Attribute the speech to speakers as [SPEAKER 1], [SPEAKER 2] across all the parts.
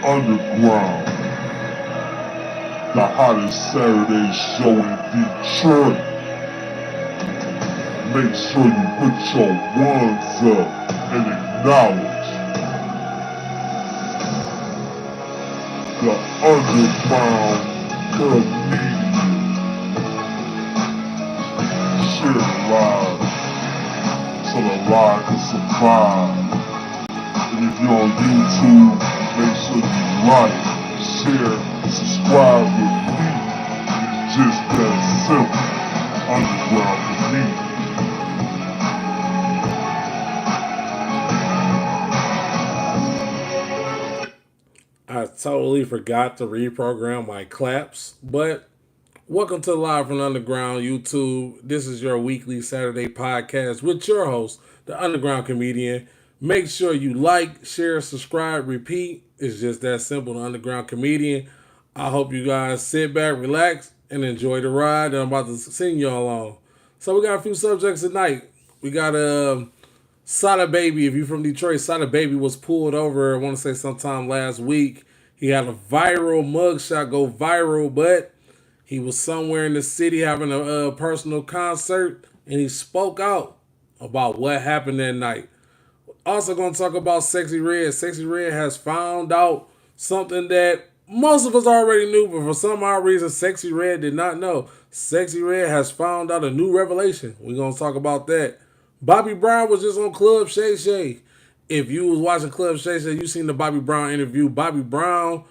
[SPEAKER 1] Underground, the hottest Saturday show in Detroit. Make sure you put your ones up and acknowledge the Underground comedian. Share it live so the live can survive. And if you're on YouTube, make sure you like, share, and subscribe with me. It's just that simple. Underground comedian.
[SPEAKER 2] I totally forgot to reprogram my claps, but welcome to Live from the Underground YouTube. This is your weekly Saturday podcast with your host, the Underground Comedian. Make sure you like, share, subscribe, repeat. It's just that simple, the Underground Comedian. I hope you guys sit back, relax, and enjoy the ride that I'm about to send y'all on. So we got a few subjects tonight. We got Sada Baby, if you're from Detroit, Sada Baby was pulled over, I want to say sometime last week. He had a viral mugshot go viral, but he was somewhere in the city having a personal concert, and he spoke out about what happened that night. Also going to talk about Sexy Red. Sexy Red has found out something that most of us already knew, but for some odd reason, Sexy Red did not know. Sexy Red has found out a new revelation. We're going to talk about that. Bobby Brown was just on Club Shay Shay. If you was watching Club Shay Shay, you seen the Bobby Brown interview. Bobby Brown,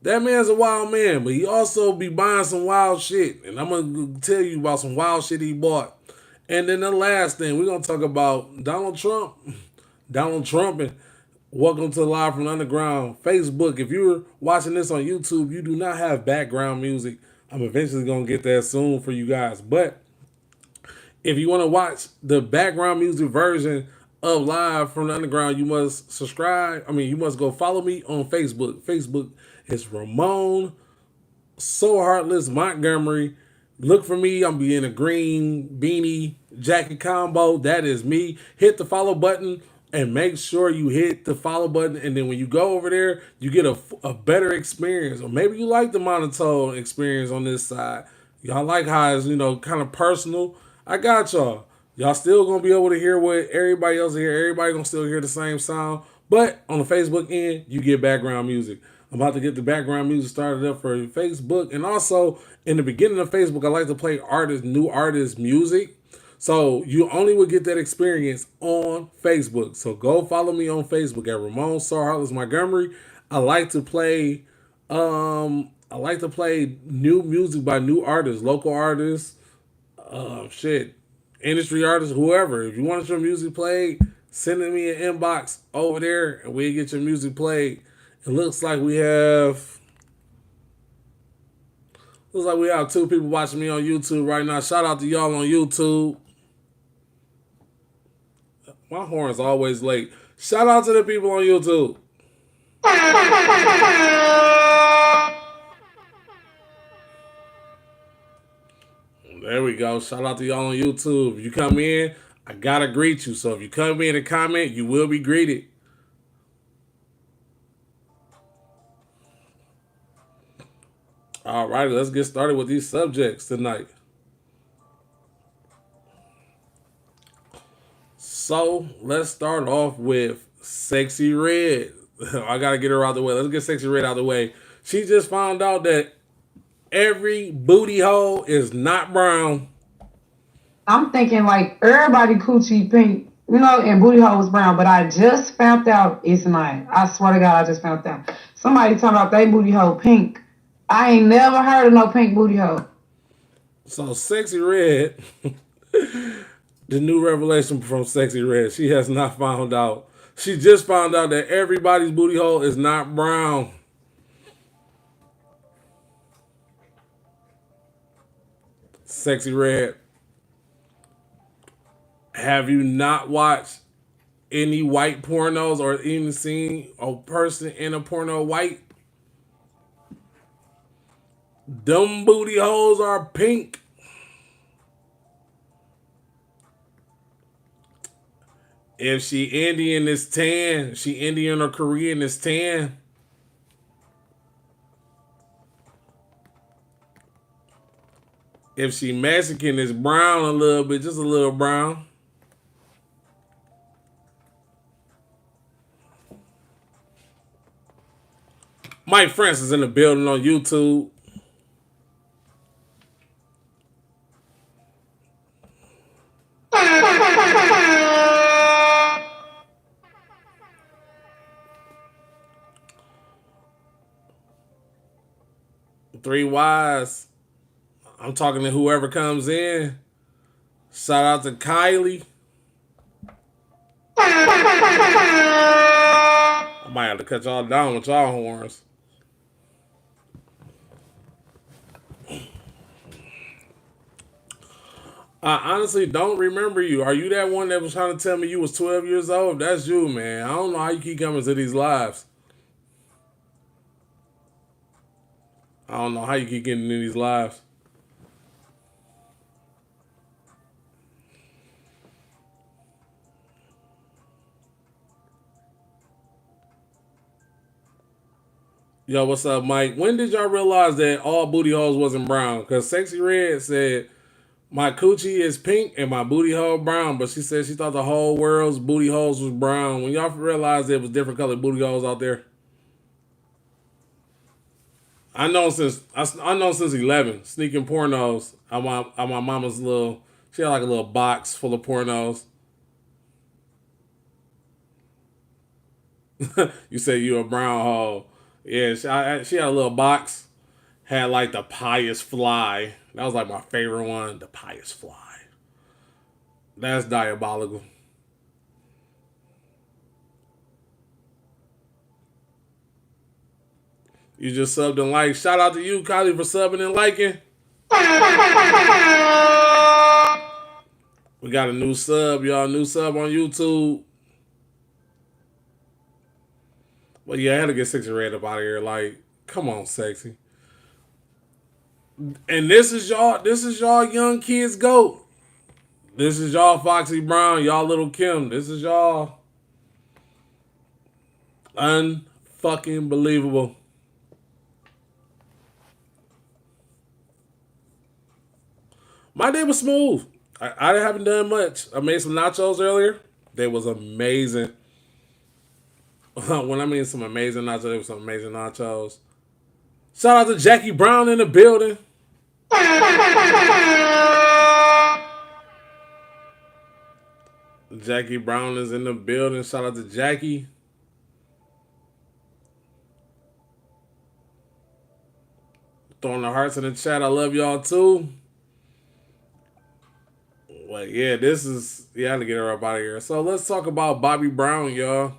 [SPEAKER 2] that man's a wild man, but he also be buying some wild shit. And I'm going to tell you about some wild shit he bought. And then the last thing, we're going to talk about Donald Trump. Donald Trump, and welcome to Live from the Underground Facebook. If you're watching this on YouTube, you do not have background music. I'm eventually going to get that soon for you guys. But if you want to watch the background music version of Live from the Underground, you must subscribe. You must go follow me on Facebook. Facebook is Ramon So Heartless Montgomery. Look for me. I'm be in a green beanie jacket combo. That is me. Hit the follow button and make sure you hit the follow button. And then when you go over there, you get a better experience. Or maybe you like the monotone experience on this side. Y'all like how it's, kind of personal. I got y'all. Y'all still gonna be able to hear what everybody else hear. Everybody gonna still hear the same sound. But on the Facebook end, you get background music. I'm about to get the background music started up for Facebook. And also, in the beginning of Facebook, I like to play new artist music. So you only would get that experience on Facebook. So go follow me on Facebook at Ramon So Heartless Montgomery. I like to play new music by new artists, local artists, shit, industry artists, whoever. If you want your music played, send me an inbox over there and we'll get your music played. It looks like we have two people watching me on YouTube right now. Shout out to y'all on YouTube. My horn's always late. Shout out to the people on YouTube. There we go. Shout out to y'all on YouTube. If you come in, I gotta greet you. So if you come in and comment, you will be greeted. All right, let's get started with these subjects tonight. So let's start off with Sexy Red. I gotta get her out the way. Let's get Sexy Red out the way. She just found out that every booty hole is not brown.
[SPEAKER 3] I'm thinking like everybody coochie pink, and booty hole was brown, but I just found out it's not. I swear to God, I just found out. Somebody talking about they booty hole pink. I ain't never heard of no pink booty hole.
[SPEAKER 2] So Sexy Red, the new revelation from Sexy Red, she has not found out. She just found out that everybody's booty hole is not brown. Sexy Red, have you not watched any white pornos or even seen a person in a porno white? Them booty holes are pink. If she Indian, it's tan. She Indian or Korean, it's tan. If she Mexican, it's brown a little bit, just a little brown. Mike Francis in the building on YouTube. Three Wise. I'm talking to whoever comes in. Shout out to Kylie. I might have to cut y'all down with y'all horns. I honestly don't remember you. Are you that one that was trying to tell me you was 12 years old? That's you, man. I don't know how you keep coming to these lives. I don't know how you keep getting in these lives. Yo, what's up, Mike? When did y'all realize that all booty holes wasn't brown? Because Sexy Red said, my coochie is pink and my booty hole brown, but she said she thought the whole world's booty holes was brown. When y'all realized there was different colored booty holes out there? I know since 11, sneaking pornos on my mama's little. She had like a little box full of pornos. You say you a brown hole. Yeah, she had a little box. Had like the Pious Fly. That was like my favorite one. The Pious Fly. That's diabolical. You just subbed and liked. Shout out to you, Kylie, for subbing and liking. We got a new sub, y'all. New sub on YouTube. Well, yeah, I had to get Sexy Red up out of here. Like, come on, Sexy. And this is y'all young kids GOAT. This is y'all Foxy Brown, y'all Little Kim. This is y'all unfucking believable. My day was smooth. I haven't done much. I made some nachos earlier. They was amazing. When I mean some amazing nachos, they were some amazing nachos. Shout out to Jackie Brown in the building. Jackie Brown is in the building. Shout out to Jackie. Throwing the hearts in the chat. I love y'all too. Well, yeah, I had to get her up out of here. So let's talk about Bobby Brown, y'all.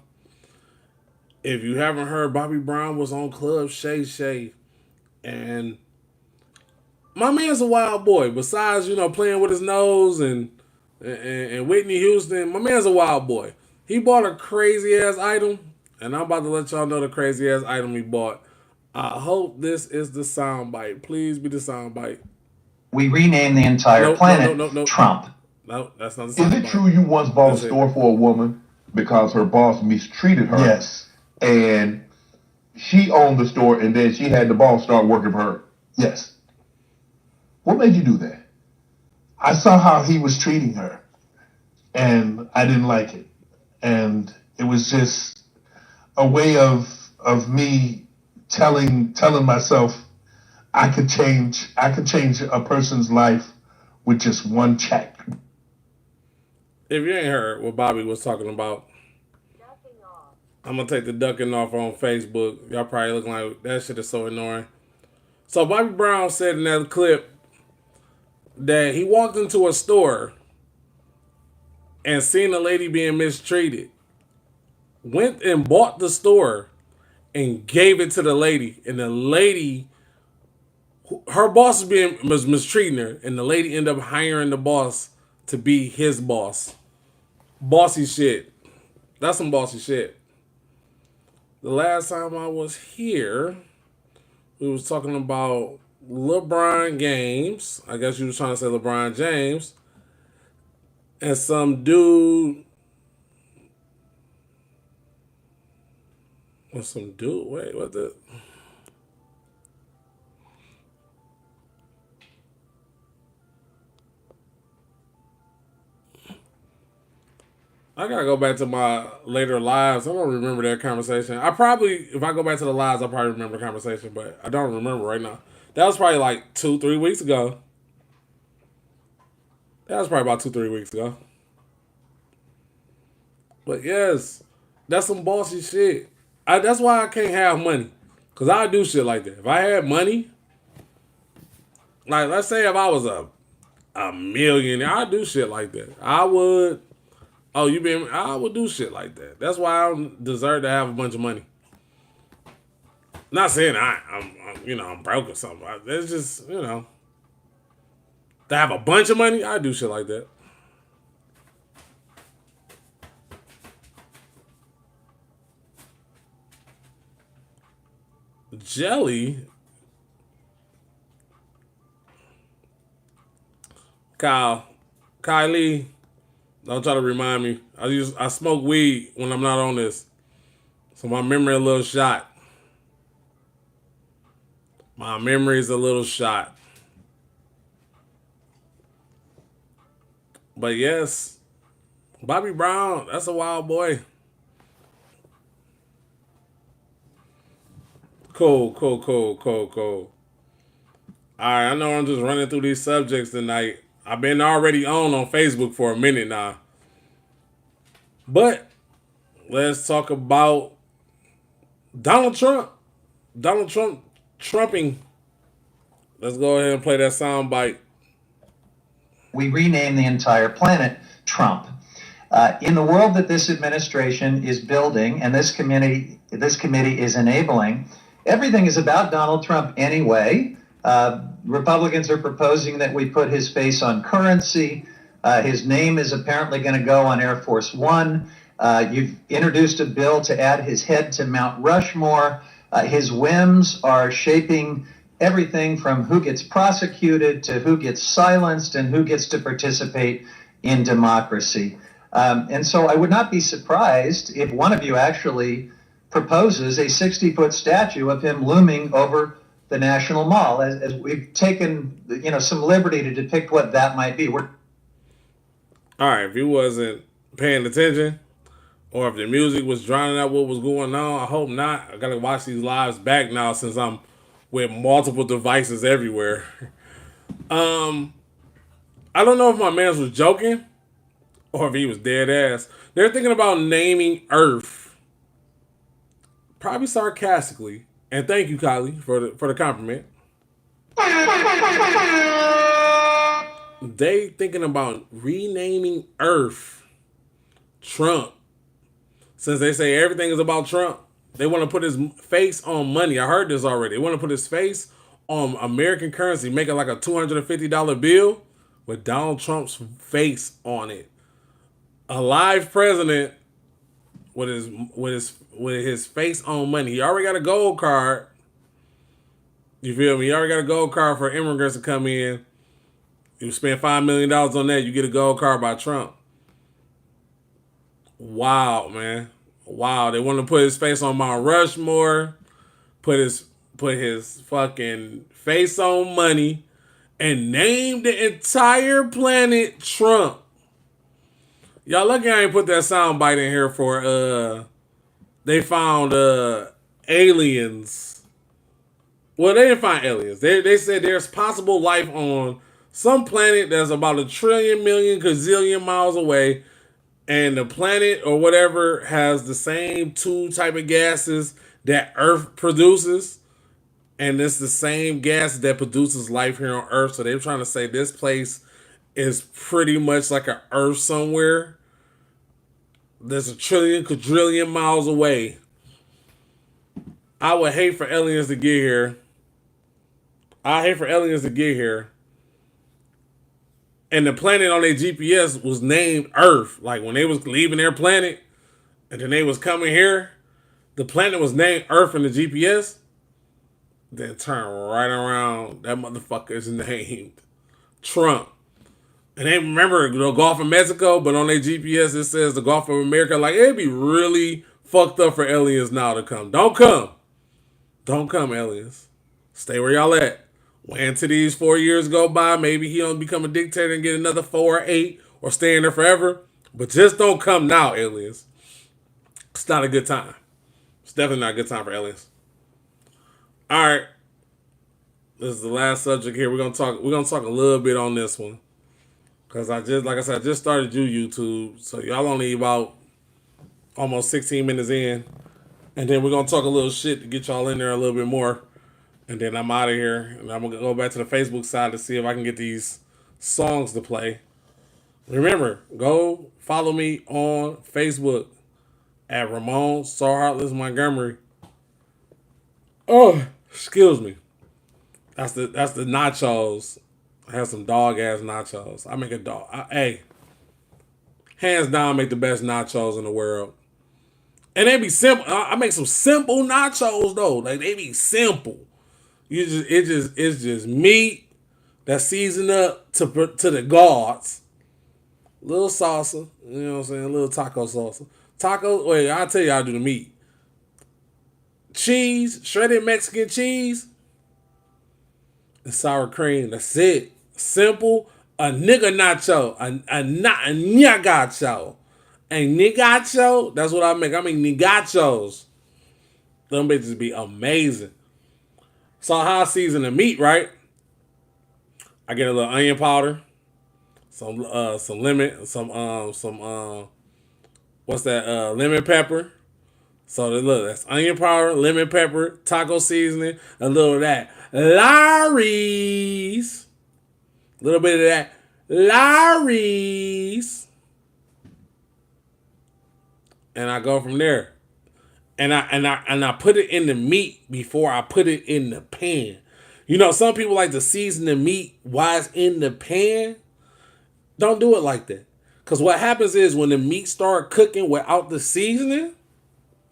[SPEAKER 2] If you haven't heard, Bobby Brown was on Club Shay Shay. And my man's a wild boy. Besides, playing with his nose and Whitney Houston, my man's a wild boy. He bought a crazy ass item, and I'm about to let y'all know the crazy ass item he bought. I hope this is the soundbite. Please be the soundbite.
[SPEAKER 4] We renamed the entire planet Trump.
[SPEAKER 2] No, that's not the
[SPEAKER 1] soundbite. Is it true you once bought a store for a woman because her boss mistreated her?
[SPEAKER 4] Yes.
[SPEAKER 1] And she owned the store, and then she had the boss start working for her?
[SPEAKER 4] Yes.
[SPEAKER 1] What made you do that?
[SPEAKER 4] I saw how he was treating her, and I didn't like it. And it was just a way of me telling myself I could change a person's life with just one check.
[SPEAKER 2] If you ain't heard what Bobby was talking about, I'm going to take the ducking off on Facebook. Y'all probably looking like that shit is so annoying. So Bobby Brown said in that clip that he walked into a store and seen a lady being mistreated. Went and bought the store and gave it to the lady. And the lady, her boss was mistreating her. And the lady ended up hiring the boss to be his boss. Bossy shit. That's some bossy shit. The last time I was here, we was talking about LeBron James. I guess you was trying to say LeBron James. And some dude. Wait, what the? I gotta go back to my later lives. I don't remember that conversation. I probably, if I go back to the lives, I'll probably remember the conversation, but I don't remember right now. That was probably like 2-3 weeks ago. That was probably about 2-3 weeks ago. But yes, that's some bossy shit. That's why I can't have money. Cause I do shit like that. If I had money, like let's say if I was a millionaire, I'd do shit like that. I would. Oh, I would do shit like that. That's why I don't deserve to have a bunch of money. Not saying I'm broke or something. It's just to have a bunch of money, I do shit like that. Jelly, Kylie, don't try to remind me. I smoke weed when I'm not on this, so my memory a little shot. My memory's a little shot. But yes, Bobby Brown, that's a wild boy. Cool. All right, I know I'm just running through these subjects tonight. I've been already on Facebook for a minute now. But let's talk about Donald Trump. Donald Trump trumping. Let's go ahead and play that sound bite.
[SPEAKER 5] We rename the entire planet Trump. In the world that this administration is building and this committee is enabling, everything is about Donald Trump anyway. Republicans are proposing that we put his face on currency. His name is apparently going to go on Air Force One. You've introduced a bill to add his head to Mount Rushmore. His whims are shaping everything from who gets prosecuted to who gets silenced and who gets to participate in democracy. And so I would not be surprised if one of you actually proposes a 60-foot statue of him looming over the National Mall, as we've taken some liberty to depict what that might be.
[SPEAKER 2] All right, if you wasn't paying attention, or if the music was drowning out what was going on, I hope not. I gotta watch these lives back now since I'm with multiple devices everywhere. I don't know if my man was joking or if he was dead ass. They're thinking about naming Earth, probably sarcastically. And thank you, Kylie, for the compliment. They thinking about renaming Earth Trump. Since they say everything is about Trump, they want to put his face on money. I heard this already. They want to put his face on American currency, make it like a $250 bill with Donald Trump's face on it. A live president with his face on money. He already got a gold card. You feel me? He already got a gold card for immigrants to come in. You spend $5 million on that, you get a gold card by Trump. Wow, man. Wow. They want to put his face on Mount Rushmore, put his fucking face on money, and name the entire planet Trump. Y'all lucky I ain't put that sound bite in here for they found aliens. Well, they didn't find aliens. They said there's possible life on some planet that's about 1 trillion million gazillion miles away, and the planet or whatever has the same two type of gases that Earth produces, and it's the same gas that produces life here on Earth. So they're trying to say this place is pretty much like an Earth somewhere that's 1 trillion quadrillion miles away. I would hate for aliens to get here. And the planet on their GPS was named Earth. Like when they was leaving their planet and then they was coming here, the planet was named Earth in the GPS. Then turn right around, that motherfucker is named Trump. And they remember the Gulf of Mexico, but on their GPS it says the Gulf of America. Like, it'd be really fucked up for aliens now to come. Don't come, aliens. Stay where y'all at. Wait until these 4 years go by. Maybe he don't become a dictator and get another 4 or 8 or stay in there forever. But just don't come now, aliens. It's not a good time. It's definitely not a good time for aliens. All right. This is the last subject here. We're gonna talk a little bit on this one. Cause I just started YouTube. So y'all only about almost 16 minutes in. And then we're gonna talk a little shit to get y'all in there a little bit more. And then I'm out of here. And I'm gonna go back to the Facebook side to see if I can get these songs to play. Remember, go follow me on Facebook at Ramon So Heartless Montgomery. Oh, excuse me. That's the nachos. I have some dog ass nachos. I make a hey, hands down, make the best nachos in the world. And they be simple. I make some simple nachos though. Like they be simple. It's just meat that's seasoned up to the gods. Little salsa, you know what I'm saying? A little taco salsa. Wait, I'll tell you how to do the meat. Cheese, shredded Mexican cheese, and sour cream. That's it. Simple. A nigga nacho. A nagacho. A nagacho, that's what I make. I make nigachos. Them bitches be amazing. So how I season the meat, right? I get a little onion powder, some lemon, lemon pepper. So look, that's onion powder, lemon pepper, taco seasoning, a little of that Lawry's, a little bit of that Lawry's, and I go from there. And I put it in the meat before I put it in the pan. You know, some people like to season the meat while it's in the pan. Don't do it like that. Because what happens is when the meat start cooking without the seasoning,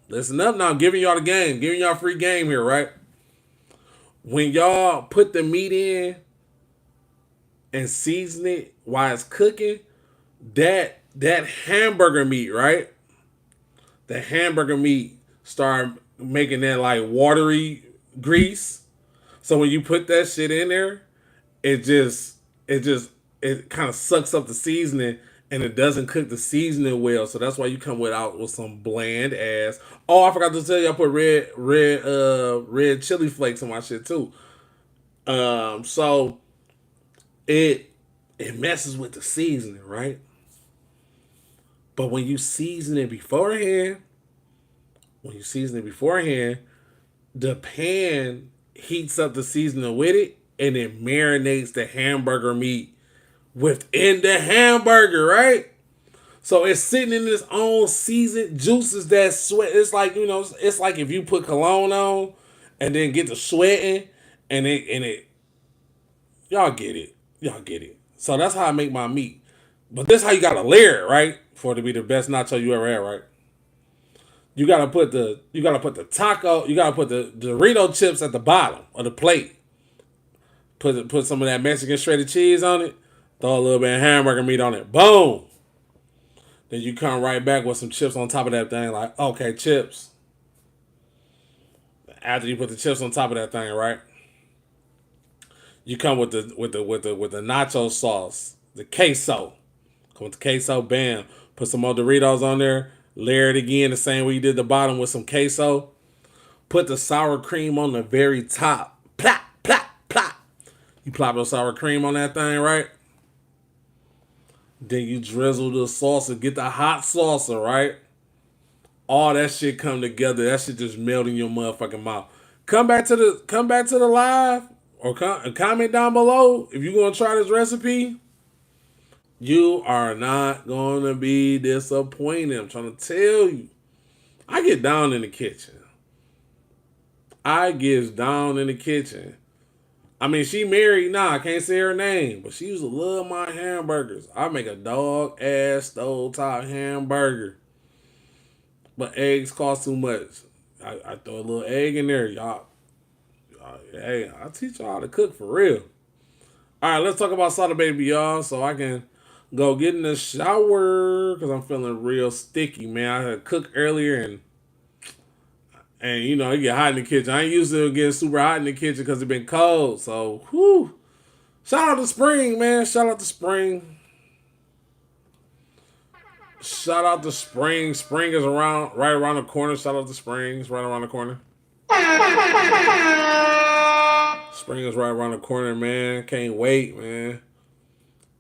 [SPEAKER 2] listen up now, I'm giving y'all the game. Giving y'all free game here, right? When y'all put the meat in and season it while it's cooking, that hamburger meat, right? The hamburger meat start making that like watery grease. So when you put that shit in there, it kind of sucks up the seasoning and it doesn't cook the seasoning well. So that's why you come with some bland ass. Oh, I forgot to tell you, I put red chili flakes on my shit too. So it messes with the seasoning, right? But when you season it beforehand, the pan heats up the seasoning with it, and it marinates the hamburger meat within the hamburger, right? So it's sitting in its own seasoned juices that sweat. It's like, you know, it's like if you put cologne on and then get to sweating, and it y'all get it. So that's how I make my meat. But this is how you gotta layer it, right? For it to be the best nacho you ever had, right? You gotta put the Dorito chips at the bottom of the plate. Put some of that Mexican shredded cheese on it. Throw a little bit of hamburger meat on it. Boom. Then you come right back with some chips on top of that thing. Like, okay, chips. After you put the chips on top of that thing, right? You come with the nacho sauce, the queso. Come with the queso, bam. Put some more Doritos on there. Layer it again the same way you did the bottom with some queso. Put the sour cream on the very top. Plop, plop, plop. You plop the sour cream on that thing, right? Then you drizzle the salsa. Get the hot salsa, right? All that shit come together. That shit just melt in your motherfucking mouth. Come back to the live or comment down below if you're gonna try this recipe. You are not going to be disappointed. I'm trying to tell you. I get down in the kitchen. I mean, she married. Nah, I can't say her name. But she used to love my hamburgers. I make a dog-ass stovetop hamburger. But eggs cost too much. I throw a little egg in there. Y'all, hey, I'll teach y'all how to cook for real. All right, let's talk about Sada Baby, y'all, so I can go get in the shower because I'm feeling real sticky, man. I had to cook earlier and you know, it get hot in the kitchen. I ain't used to getting super hot in the kitchen because it been cold. So, whew. Shout out to spring, man. Shout out to spring. Shout out to Spring. Spring is right around the corner. Shout out to Springs, right around the corner. Spring is right around the corner, man. Can't wait, man.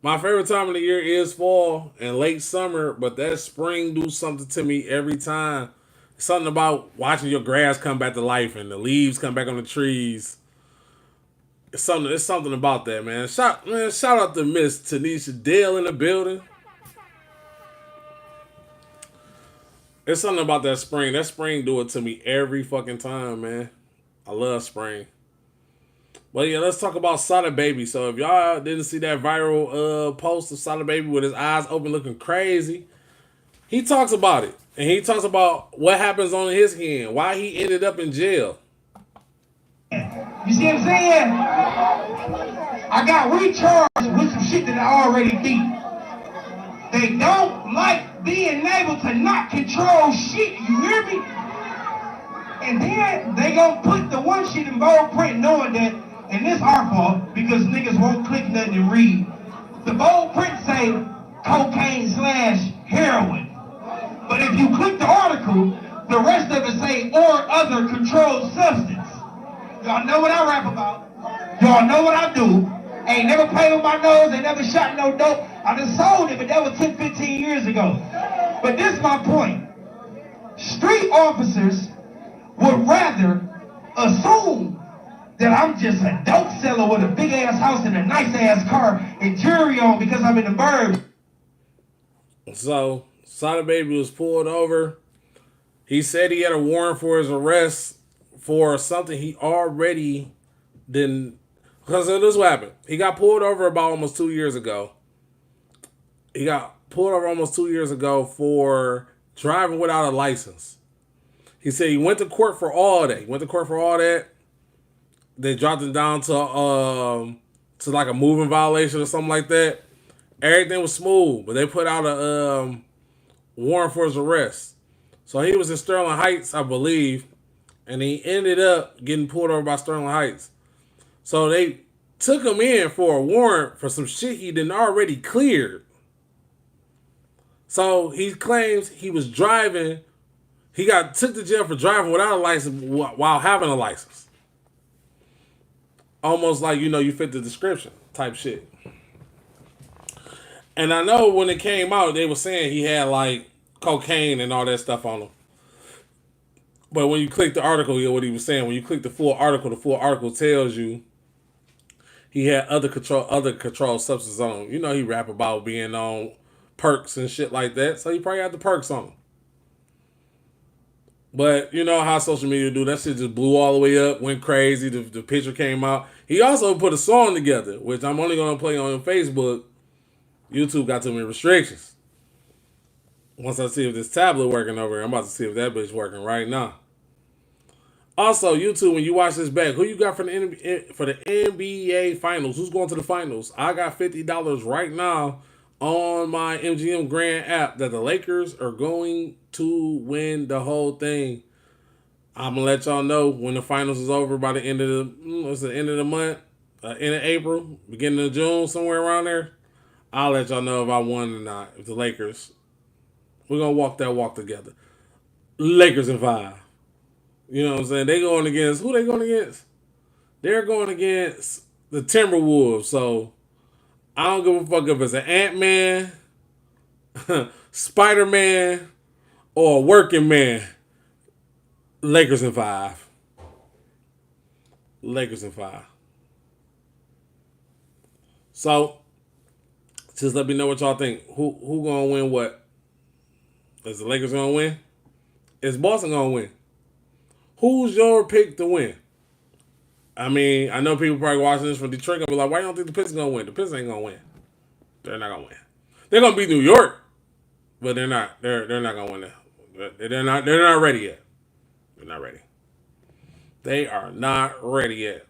[SPEAKER 2] My favorite time of the year is fall and late summer, but that spring do something to me every time. Something about watching your grass come back to life and the leaves come back on the trees. It's something about that, man. Shout out to Miss Tanisha Dale in the building. It's something about that spring. That spring do it to me every fucking time, man. I love spring. Well, yeah, let's talk about Sada Baby. So if y'all didn't see that viral post of Sada Baby with his eyes open looking crazy, he talks about it. And he talks about what happens on his end, why he ended up in jail.
[SPEAKER 6] You see what I'm saying? I got recharged with some shit that I already beat. They don't like being able to not control shit, you hear me? And then they gonna put the one shit in bold print knowing that, and this our fault, because niggas won't click nothing and read. The bold print say cocaine/heroin. But if you click the article, the rest of it say or other controlled substance. Y'all know what I rap about. Y'all know what I do. Ain't never paid with my nose, ain't never shot no dope. I done sold it, but that was 10, 15 years ago. But this is my point. Street officers would rather assume that I'm just a dope seller with a big ass house and a nice ass car and jewelry on because I'm in the burbs.
[SPEAKER 2] So, Sada Baby was pulled over. He said he had a warrant for his arrest for something he already didn't. Because this is what happened. He got pulled over about almost 2 years ago. He got pulled over almost 2 years ago for driving without a license. He said he went to court for all that. They dropped him down to like a moving violation or something like that. Everything was smooth, but they put out a warrant for his arrest. So he was in Sterling Heights, I believe, and he ended up getting pulled over by Sterling Heights. So they took him in for a warrant for some shit he didn't already cleared. So he claims he was driving. He got took to jail for driving without a license while having a license. Almost like, you fit the description type shit. And I know when it came out, they were saying he had like cocaine and all that stuff on him. But when you click the article, what he was saying, when you click the full article tells you he had other controlled substances on him. He rap about being on perks and shit like that, so he probably had the perks on him. But you know how social media do, that shit just blew all the way up, went crazy, the picture came out. He also put a song together, which I'm only going to play on Facebook. YouTube got too many restrictions. Once I see if this tablet working over here, I'm about to see if that bitch working right now. Also, YouTube, when you watch this back, who you got for the NBA Finals? Who's going to the finals? I got $50 right now on my MGM Grand app that the Lakers are going to win the whole thing. I'm gonna let y'all know when the finals is over by the end of the end of the month, end of April, beginning of June, somewhere around there. I'll let y'all know if I won or not. If the Lakers, we're gonna walk that walk together. Lakers in 5. You know what I'm saying? They going against, who they going against? They're going against the Timberwolves. So I don't give a fuck if it's an Ant-Man, Spider-Man, or a working man. Lakers in 5. Lakers in 5. So just let me know what y'all think. Who gonna win what? Is the Lakers gonna win? Is Boston gonna win? Who's your pick to win? I mean, I know people probably watching this from Detroit gonna be like, why you don't think the Pistons gonna win? The Pistons ain't gonna win. They're not gonna win. They're gonna beat New York, but they're not. They're not gonna win that. They're not ready yet. They're not ready. They are not ready yet.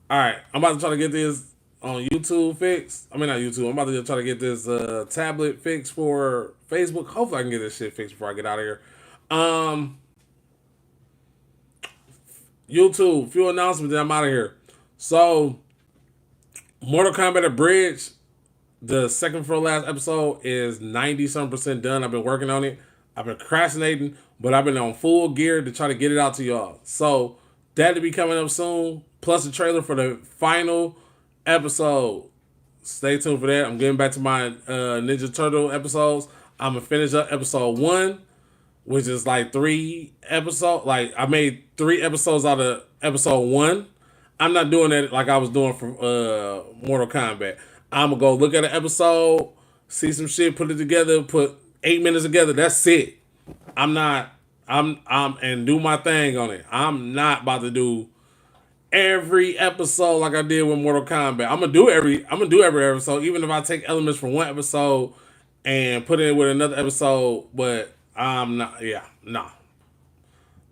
[SPEAKER 2] All right, I'm about to try to get this on YouTube fixed. I mean, not YouTube. I'm about to try to get this tablet fixed for Facebook. Hopefully, I can get this shit fixed before I get out of here. YouTube, few announcements, then I'm out of here. So, Mortal Kombat Abridged The second for last episode is 90% done. I've been working on it. I've been procrastinating, but I've been on full gear to try to get it out to y'all. So that'll be coming up soon. Plus the trailer for the final episode. Stay tuned for that. I'm getting back to my Ninja Turtle episodes. I'm gonna finish up episode 1, which is like 3 episodes. Like I made 3 episodes out of episode 1. I'm not doing that like I was doing for Mortal Kombat. I'm gonna go look at an episode, see some shit, put it together, put 8 minutes together. That's it. I'm and do my thing on it. I'm not about to do every episode like I did with Mortal Kombat. I'm gonna do every episode, even if I take elements from one episode and put it with another episode. But I'm not. Yeah, no.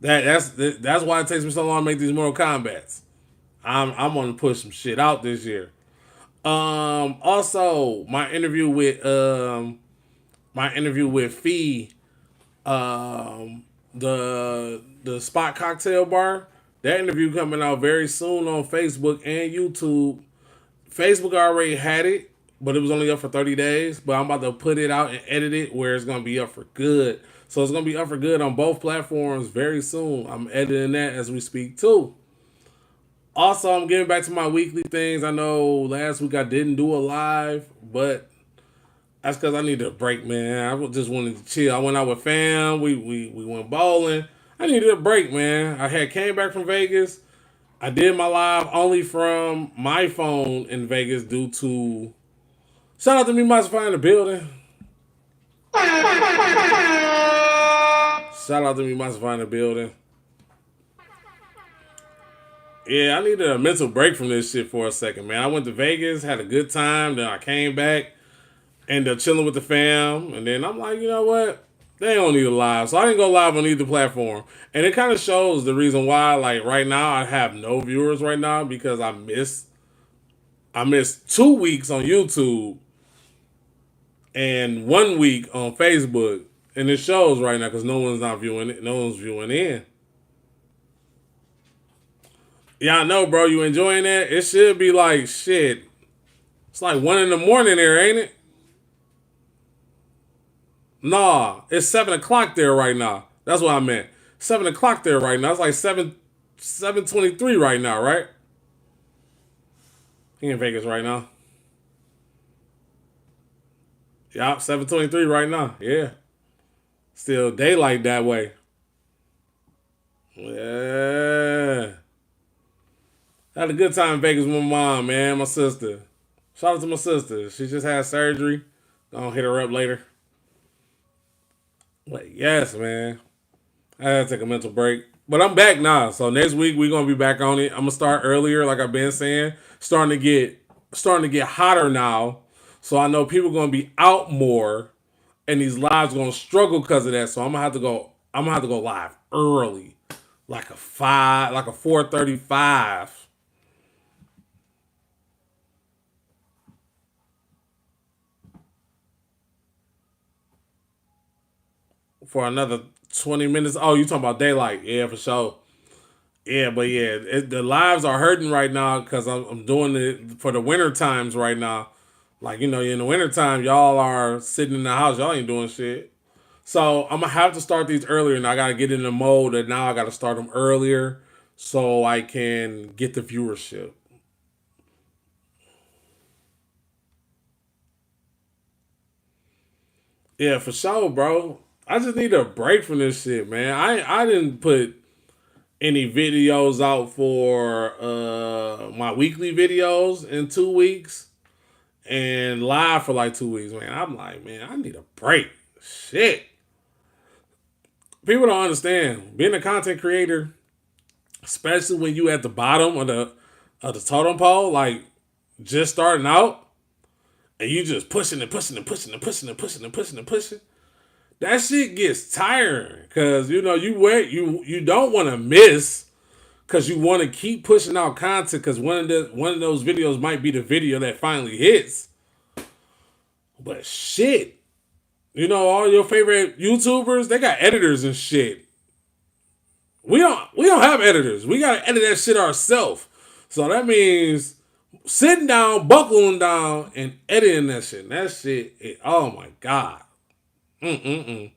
[SPEAKER 2] That's why it takes me so long to make these Mortal Kombats. I'm gonna push some shit out this year. Also my interview with Fee, the Spot Cocktail Bar. That interview coming out very soon on Facebook and YouTube. Facebook already had it, but it was only up for 30 days. But I'm about to put it out and edit it where it's gonna be up for good. So it's gonna be up for good on both platforms very soon. I'm editing that as we speak too. Also, I'm getting back to my weekly things. I know last week I didn't do a live, but that's because I needed a break, man. I just wanted to chill. I went out with fam. We went bowling. I needed a break, man. I had came back from Vegas. I did my live only from my phone in Vegas due to... Shout out to Me Musify in the building. Shout out to Me Musify in the building. Yeah, I needed a mental break from this shit for a second, man. I went to Vegas, had a good time, then I came back, ended up chilling with the fam, and then I'm like, you know what? They don't need a live. So I didn't go live on either platform. And it kind of shows the reason why, like, right now I have no viewers right now because I missed 2 weeks on YouTube and 1 week on Facebook. And it shows right now because no one's viewing in. Yeah, I know, bro. You enjoying that? It should be like shit. It's like 1 a.m. there, ain't it? Nah, it's 7 o'clock there right now. That's what I meant. 7 o'clock there right now. It's like 7:23 right now, right? He in Vegas right now. Yeah, 7:23 right now. Yeah. Still daylight that way. Yeah. Had a good time in Vegas with my mom, man, my sister. Shout out to my sister. She just had surgery. Gonna hit her up later. But yes, man. I had to take a mental break. But I'm back now. So next week we're gonna be back on it. I'm gonna start earlier, like I've been saying. Starting to get hotter now. So I know people gonna be out more and these lives gonna struggle because of that. So I'm gonna have to go live early. Like a 4:35. For another 20 minutes. Oh, you talking about daylight? Yeah, for sure. Yeah, but yeah, the lives are hurting right now because I'm doing it for the winter times right now. Like, in the winter time, y'all are sitting in the house. Y'all ain't doing shit. So I'm going to have to start these earlier. And I got to get in the mode that now I got to start them earlier so I can get the viewership. Yeah, for sure, bro. I just need a break from this shit, man. I didn't put any videos out for my weekly videos in 2 weeks and live for like 2 weeks, man. I'm like, man, I need a break. Shit. People don't understand. Being a content creator, especially when you at the bottom of the totem pole, like just starting out, and you just pushing and pushing and pushing and pushing and pushing and pushing and pushing. That shit gets tiring because you don't want to miss because you want to keep pushing out content because one of those videos might be the video that finally hits. But shit, all your favorite YouTubers, they got editors and shit. We don't have editors. We gotta edit that shit ourselves. So that means sitting down, buckling down, and editing that shit. And that shit, oh my God. Mm-mm-mm.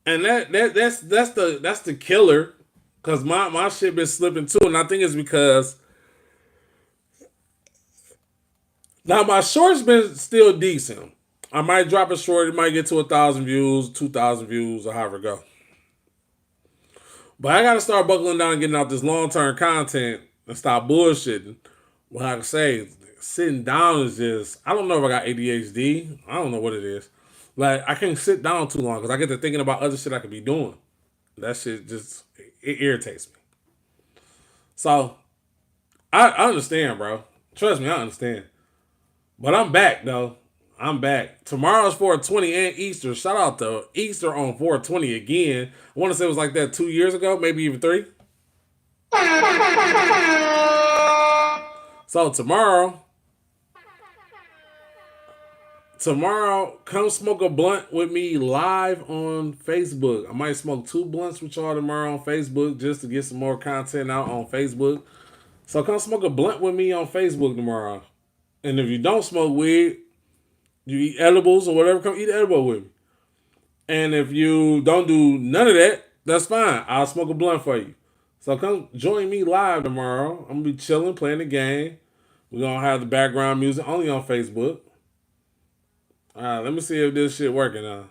[SPEAKER 2] And that's the killer. Cause my shit been slipping too. And I think it's because now my short's been still decent. I might drop a short, it might get to 1,000 views, 2,000 views, or however it go. But I gotta start buckling down and getting out this long-term content and stop bullshitting. What I can say, sitting down is just, I don't know if I got ADHD. I don't know what it is. Like, I can't sit down too long because I get to thinking about other shit I could be doing. That shit just, it irritates me. So, I understand, bro. Trust me, I understand. But I'm back, though. I'm back. Tomorrow's 420 and Easter. Shout out to Easter on 420 again. I want to say it was like that 2 years ago, maybe even 3. So tomorrow, come smoke a blunt with me live on Facebook. I might smoke 2 blunts with y'all tomorrow on Facebook just to get some more content out on Facebook. So come smoke a blunt with me on Facebook tomorrow. And if you don't smoke weed, you eat edibles or whatever, come eat an edible with me. And if you don't do none of that, that's fine. I'll smoke a blunt for you. So come join me live tomorrow. I'm going to be chilling, playing the game. We're going to have the background music only on Facebook. All right, let me see if this shit working now.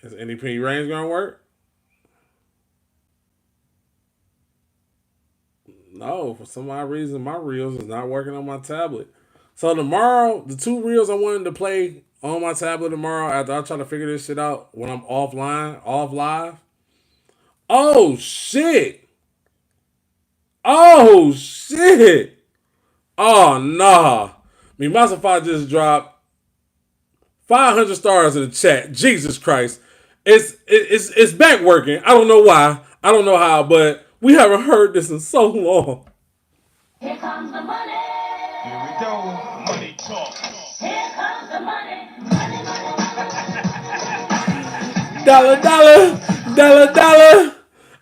[SPEAKER 2] Is NEP range going to work? No, for some odd reason, my reels is not working on my tablet. So tomorrow, the 2 reels I wanted to play on my tablet tomorrow after I try to figure this shit out when I'm off live. Oh, shit. Oh, shit. Oh, nah. Masafai just dropped 500 stars in the chat. Jesus Christ. It's back working. I don't know why. I don't know how, but we haven't heard this in so long.
[SPEAKER 7] Here comes the money.
[SPEAKER 6] Here we go. Money talk.
[SPEAKER 7] Here comes the money. Money, money.
[SPEAKER 2] Dollar.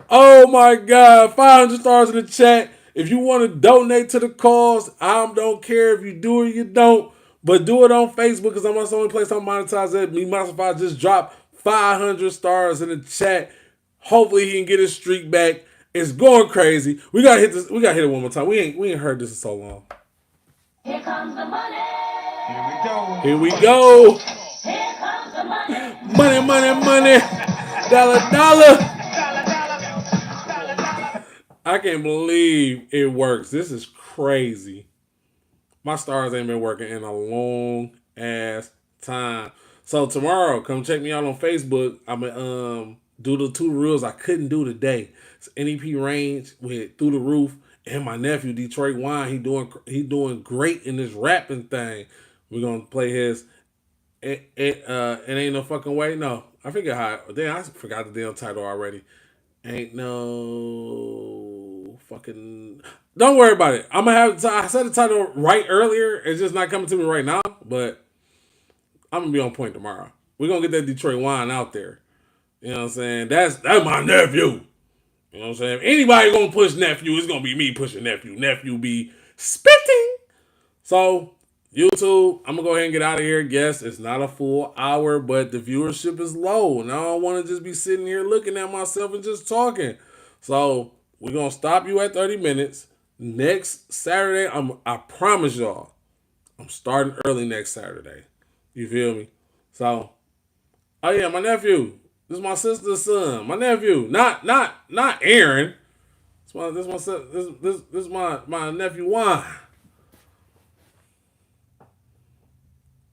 [SPEAKER 2] Oh my God. 500 stars in the chat. If you want to donate to the cause, I don't care if you do or you don't. But do it on Facebook because that's the only place I'm monetized at. Masafai just dropped 500 stars in the chat. Hopefully he can get his streak back. It's going crazy. We gotta hit this. We gotta hit it one more time. We ain't heard this in so long.
[SPEAKER 7] Here comes the money.
[SPEAKER 6] Here we go.
[SPEAKER 2] Here we go.
[SPEAKER 7] Here comes the money.
[SPEAKER 2] Money. Dollar. I can't believe it works. This is crazy. My stars ain't been working in a long ass time. So tomorrow, come check me out on Facebook. I'm gonna do the 2 reels I couldn't do today. It's NEP range with Through the Roof and my nephew Detroit Wine. He doing great in this rapping thing. We're gonna play his it ain't no fucking way. No, I forget how. Damn, I forgot the damn title already. Ain't no fucking. Don't worry about it. I'm gonna have. I said the title right earlier. It's just not coming to me right now. But I'm gonna be on point tomorrow. We're gonna get that Detroit Wine out there. You know what I'm saying? That's my nephew. You know what I'm saying? If anybody gonna push nephew, it's gonna be me pushing nephew. Nephew be spitting. So YouTube, I'm gonna go ahead and get out of here. Yes, it's not a full hour, but the viewership is low, and I don't want to just be sitting here looking at myself and just talking. So we're gonna stop you at 30 minutes. Next Saturday, I promise y'all, I'm starting early next Saturday. You feel me? So, oh yeah, my nephew. This is my sister's son. My nephew, not Aaron. This is my nephew Juan.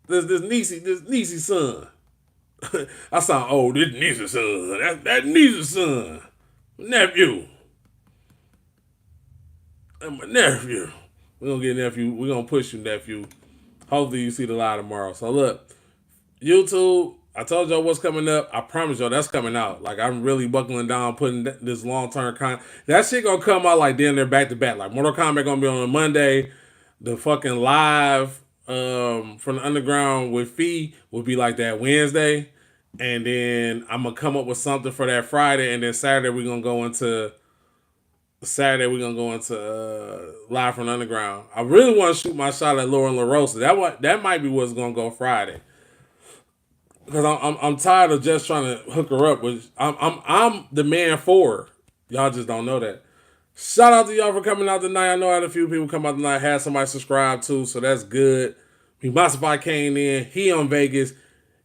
[SPEAKER 2] This Niecy's son. I sound old. This Niecy's son. That Niecy's son. Nephew. And my nephew. We're gonna get nephew. We're gonna push you, nephew. Hopefully you see the light tomorrow. So look, YouTube, I told y'all what's coming up. I promise y'all that's coming out. Like, I'm really buckling down, putting this long-term content. That shit gonna come out like damn near back-to-back. Like, Mortal Kombat gonna be on a Monday. The fucking live from the underground with Fee will be like that Wednesday. And then I'm gonna come up with something for that Friday, and then Saturday we're gonna go into Live from the Underground. I really want to shoot my shot at Lauren LaRosa. That might be what's gonna go Friday. Because I'm tired of just trying to hook her up. With I'm the man for her. Y'all just don't know that. Shout out to y'all for coming out tonight. I know I had a few people come out tonight. Had somebody subscribe too, so that's good. Musafai came in. He on Vegas.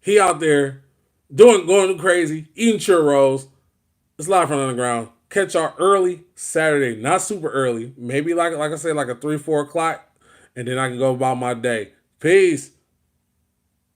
[SPEAKER 2] He out there going crazy, eating churros. It's Live from the Underground. Catch y'all early Saturday, not super early. Maybe like I said, like a 3-4 o'clock, and then I can go about my day. Peace.